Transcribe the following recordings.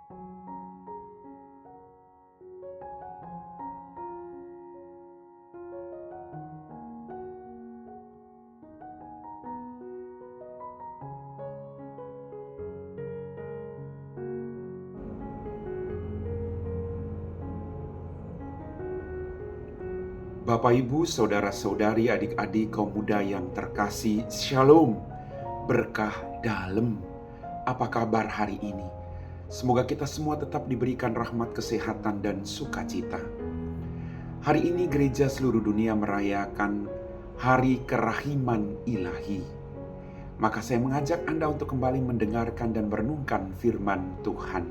Bapak, Ibu, saudara-saudari, adik-adik kaum muda yang terkasih, Shalom, berkah dalam. Apa kabar hari ini? Semoga kita semua tetap diberikan rahmat kesehatan dan sukacita. Hari ini gereja seluruh dunia merayakan Hari Kerahiman Ilahi. Maka saya mengajak Anda untuk kembali mendengarkan dan merenungkan firman Tuhan.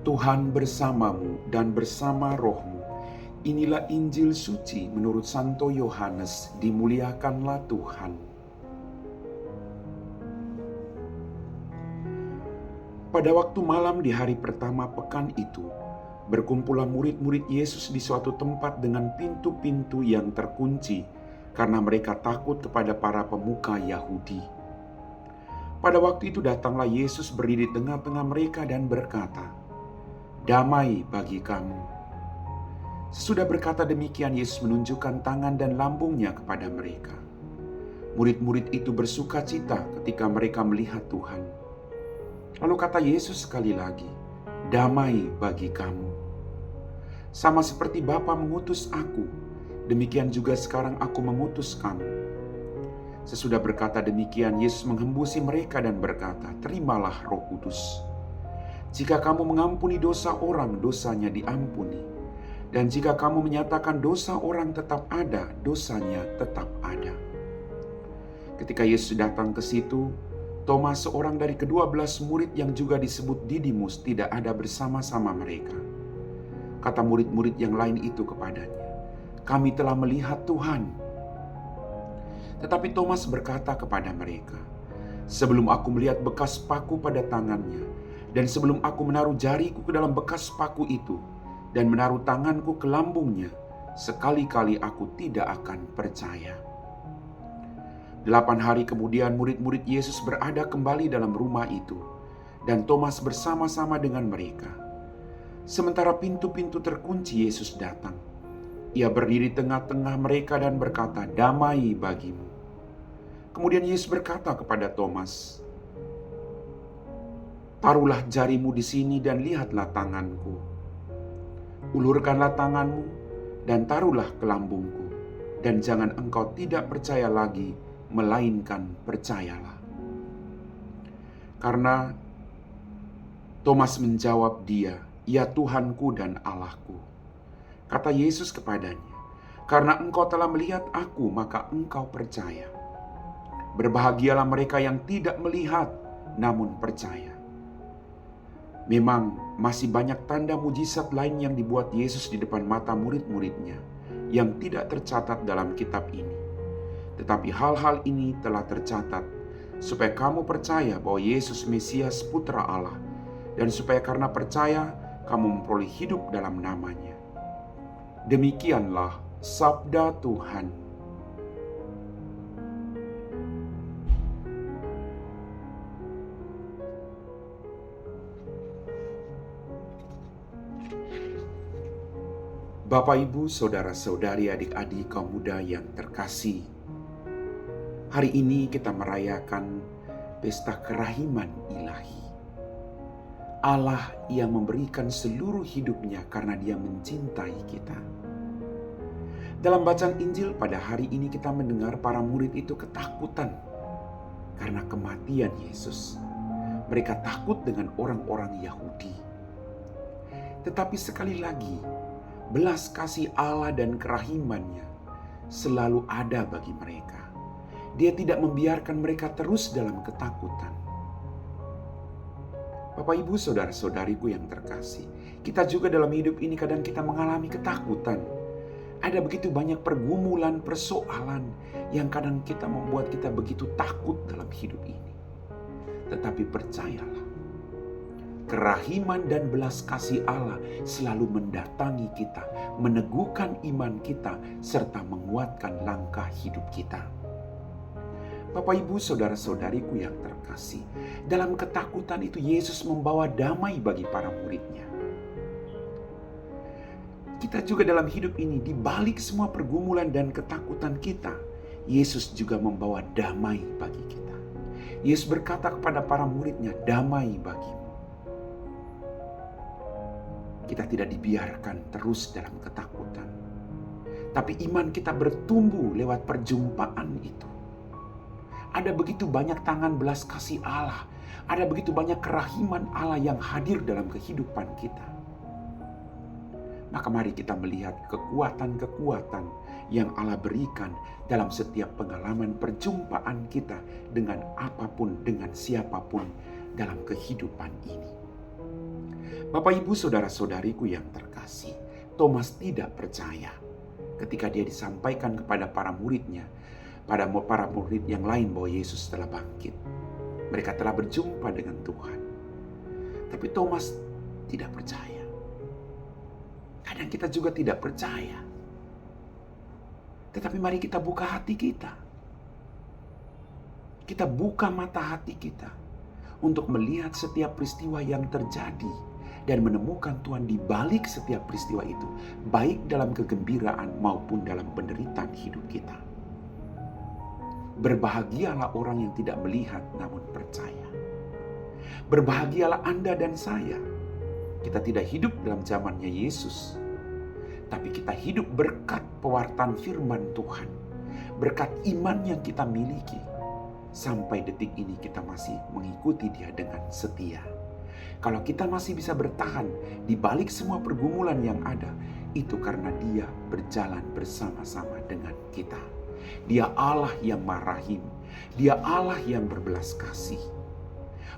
Tuhan bersamamu dan bersama rohmu. Inilah Injil suci menurut Santo Yohanes. Dimuliakanlah Tuhan. Pada waktu malam di hari pertama pekan itu, berkumpulah murid-murid Yesus di suatu tempat dengan pintu-pintu yang terkunci, karena mereka takut kepada para pemuka Yahudi. Pada waktu itu datanglah Yesus berdiri di tengah-tengah mereka dan berkata, "Damai bagi kamu." Sesudah berkata demikian, Yesus menunjukkan tangan dan lambungnya kepada mereka. Murid-murid itu bersuka cita ketika mereka melihat Tuhan. Lalu kata Yesus sekali lagi, "Damai bagi kamu. Sama seperti Bapa mengutus aku, demikian juga sekarang aku mengutus kamu." Sesudah berkata demikian, Yesus menghembusi mereka dan berkata, "Terimalah Roh Kudus. Jika kamu mengampuni dosa orang, dosanya diampuni. Dan jika kamu menyatakan dosa orang tetap ada, dosanya tetap ada." Ketika Yesus datang ke situ, Thomas, seorang dari ke-12 murid yang juga disebut Didimus, tidak ada bersama-sama mereka. Kata murid-murid yang lain itu kepadanya, "Kami telah melihat Tuhan." Tetapi Thomas berkata kepada mereka, "Sebelum aku melihat bekas paku pada tangannya, dan sebelum aku menaruh jariku ke dalam bekas paku itu, dan menaruh tanganku ke lambungnya, sekali-kali aku tidak akan percaya." 8 hari kemudian murid-murid Yesus berada kembali dalam rumah itu, dan Thomas bersama-sama dengan mereka. Sementara pintu-pintu terkunci, Yesus datang. Ia berdiri tengah-tengah mereka dan berkata, "Damai bagimu." Kemudian Yesus berkata kepada Thomas, "Taruhlah jarimu di sini dan lihatlah tanganku. Ulurkanlah tanganmu dan taruhlah ke lambungku. Dan jangan engkau tidak percaya lagi, melainkan percayalah." Karena Thomas menjawab dia, "Ya Tuhanku dan Allahku." Kata Yesus kepadanya, "Karena engkau telah melihat aku, maka engkau percaya. Berbahagialah mereka yang tidak melihat, namun percaya." Memang masih banyak tanda mujizat lain yang dibuat Yesus di depan mata murid-muridnya yang tidak tercatat dalam kitab ini. Tetapi hal-hal ini telah tercatat supaya kamu percaya bahwa Yesus Mesias Putra Allah, dan supaya karena percaya kamu memperoleh hidup dalam namanya. Demikianlah sabda Tuhan. Bapak, Ibu, saudara-saudari, adik-adik kaum muda yang terkasih, hari ini kita merayakan pesta kerahiman ilahi. Allah yang memberikan seluruh hidupnya karena Dia mencintai kita. Dalam bacaan Injil pada hari ini kita mendengar para murid itu ketakutan karena kematian Yesus. Mereka takut dengan orang-orang Yahudi. Tetapi sekali lagi, belas kasih Allah dan kerahimannya selalu ada bagi mereka. Dia tidak membiarkan mereka terus dalam ketakutan. Bapak, Ibu, saudara-saudariku yang terkasih, kita juga dalam hidup ini kadang kita mengalami ketakutan. Ada begitu banyak pergumulan, persoalan yang kadang kita membuat kita begitu takut dalam hidup ini. Tetapi percayalah, kerahiman dan belas kasih Allah selalu mendatangi kita, meneguhkan iman kita, serta menguatkan langkah hidup kita. Bapak, Ibu, saudara-saudariku yang terkasih, dalam ketakutan itu Yesus membawa damai bagi para murid-Nya. Kita juga dalam hidup ini, di balik semua pergumulan dan ketakutan kita, Yesus juga membawa damai bagi kita. Yesus berkata kepada para murid-Nya, damai bagimu. Kita tidak dibiarkan terus dalam ketakutan, tapi iman kita bertumbuh lewat perjumpaan itu. Ada begitu banyak tangan belas kasih Allah, ada begitu banyak kerahiman Allah yang hadir dalam kehidupan kita. Maka mari kita melihat kekuatan-kekuatan yang Allah berikan dalam setiap pengalaman perjumpaan kita dengan apapun, dengan siapapun dalam kehidupan ini. Bapak, Ibu, saudara-saudariku yang terkasih, Thomas tidak percaya ketika dia disampaikan kepada para murid-Nya, pada para murid yang lain, bahwa Yesus telah bangkit. Mereka telah berjumpa dengan Tuhan. Tapi Thomas tidak percaya. Kadang kita juga tidak percaya. Tetapi mari kita buka hati kita. Kita buka mata hati kita untuk melihat setiap peristiwa yang terjadi dan menemukan Tuhan di balik setiap peristiwa itu, baik dalam kegembiraan maupun dalam penderitaan hidup kita. Berbahagialah orang yang tidak melihat namun percaya. Berbahagialah Anda dan saya. Kita tidak hidup dalam zamannya Yesus, tapi kita hidup berkat pewartaan firman Tuhan, berkat iman yang kita miliki. Sampai detik ini kita masih mengikuti Dia dengan setia. Kalau kita masih bisa bertahan di balik semua pergumulan yang ada, itu karena Dia berjalan bersama-sama dengan kita. Dia Allah yang Maha Rahim, Dia Allah yang berbelas kasih.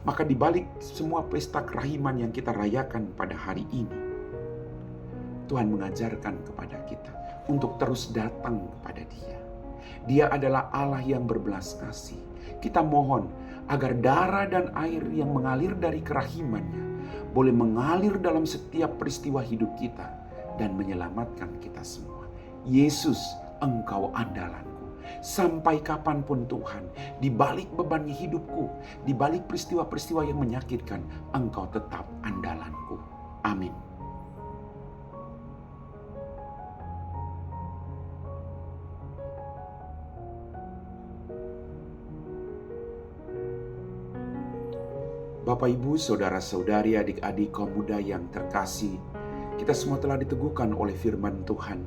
Maka di balik semua pesta kerahiman yang kita rayakan pada hari ini, Tuhan mengajarkan kepada kita untuk terus datang kepada Dia. Dia adalah Allah yang berbelas kasih. Kita mohon agar darah dan air yang mengalir dari kerahimannya boleh mengalir dalam setiap peristiwa hidup kita dan menyelamatkan kita semua. Yesus, Engkau andalanku. Sampai kapanpun Tuhan, di balik bebannya hidupku, di balik peristiwa-peristiwa yang menyakitkan, Engkau tetap andalanku. Amin. Bapak, Ibu, saudara-saudari, adik-adik, kaum muda yang terkasih, kita semua telah diteguhkan oleh firman Tuhan.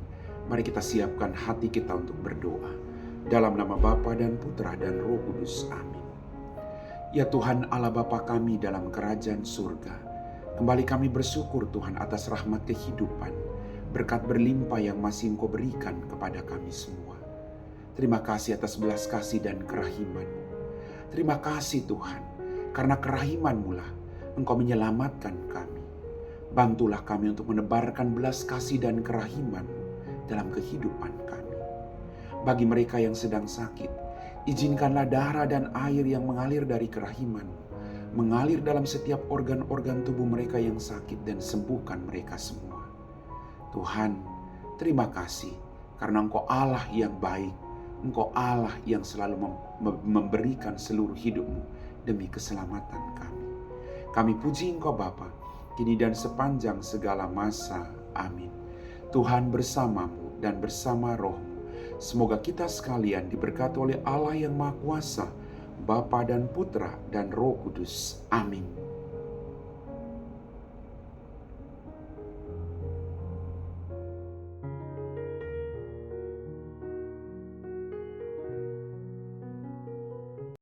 Mari kita siapkan hati kita untuk berdoa. Dalam nama Bapa dan Putra dan Roh Kudus. Amin. Ya Tuhan Allah Bapa kami dalam kerajaan surga, kembali kami bersyukur Tuhan atas rahmat kehidupan, berkat berlimpah yang masih Engkau berikan kepada kami semua. Terima kasih atas belas kasih dan kerahiman-Mu. Terima kasih Tuhan, karena kerahiman-Mu lah Engkau menyelamatkan kami. Bantulah kami untuk menebarkan belas kasih dan kerahiman-Mu dalam kehidupan kami. Bagi mereka yang sedang sakit, izinkanlah darah dan air yang mengalir dari kerahiman-Mu mengalir dalam setiap organ-organ tubuh mereka yang sakit dan sembuhkan mereka semua. Tuhan, terima kasih karena Engkau Allah yang baik. Engkau Allah yang selalu memberikan seluruh hidup-Mu demi keselamatan kami. Kami puji Engkau Bapa, kini dan sepanjang segala masa. Amin. Tuhan bersama-Mu dan bersama Roh-Mu. Semoga kita sekalian diberkati oleh Allah yang Maha Kuasa, Bapa dan Putra dan Roh Kudus. Amin.